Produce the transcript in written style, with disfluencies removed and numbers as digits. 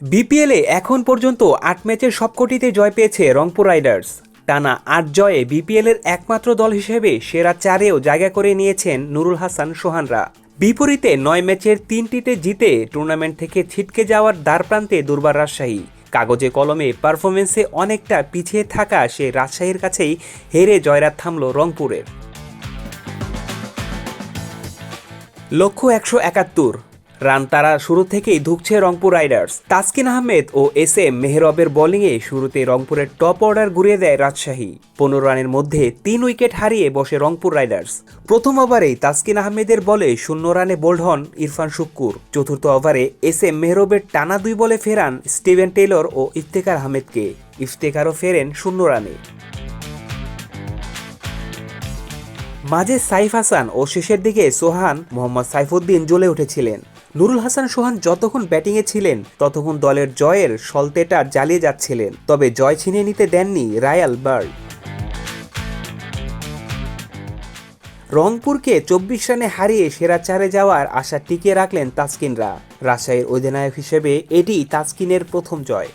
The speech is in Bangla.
বিপিএলে এখন পর্যন্ত ৮ ম্যাচের সবকটিতে জয় পেয়েছে রংপুর রাইডার্স। টানা ৮ জয়ে বিপিএলের একমাত্র দল হিসেবে সেরা ৪-এও জায়গা করে নিয়েছেন নুরুল হাসান সোহানরা। বিপরীতে ৯ ম্যাচের ৩টিতে জিতে টুর্নামেন্ট থেকে ছিটকে যাওয়ার দ্বারপ্রান্তে দুর্বার রাজশাহী। কাগজে কলমে পারফরমেন্সে অনেকটা পিছিয়ে থাকা সে রাজশাহীর কাছেই হেরে জয়রাত থামল রংপুরের। লক্ষ্য ১৭১ রান তারা শুরু থেকেই ধুঁকছে রংপুর রাইডার্স। তাসকিন আহমেদ ও এস এম মেহরবের বোলিংয়ে শুরুতে রংপুরের টপ অর্ডার ঘুরিয়ে দেয় রাজশাহী। ১৫ রানের মধ্যে ৩ উইকেট হারিয়ে বসে রংপুর রাইডার্স। প্রথম ওভারেই তাসকিন আহমেদের বলে ০ রানে বোল্ড হন ইরফান শুক্কুর। চতুর্থ ওভারে এস এম মেহরবের টানা ২ বলে ফেরান স্টিভেন টেইলর ও ইফতেখার আহমেদকে। ইফতেখারও ফেরেন ০ রানে। মাঝে সাইফ হাসান ও শেষের দিকে সোহান মোহাম্মদ সাইফুদ্দিন জ্বলে উঠেছিলেন। নুরুল হাসান সোহান যতক্ষণ ব্যাটিংয়ে ছিলেন ততক্ষণ দলের জয়ের সলতেটা জ্বালিয়ে যাচ্ছিলেন, তবে জয় ছিনিয়ে নিতে দেননি রায়াল বার্ড। রংপুরকে ২৪ রানে হারিয়ে সেরা ৪-এ যাওয়ার আশা টিকিয়ে রাখলেন তাসকিনরা। রাজশাহীর অধিনায়ক হিসেবে এটি তাসকিনের প্রথম জয়।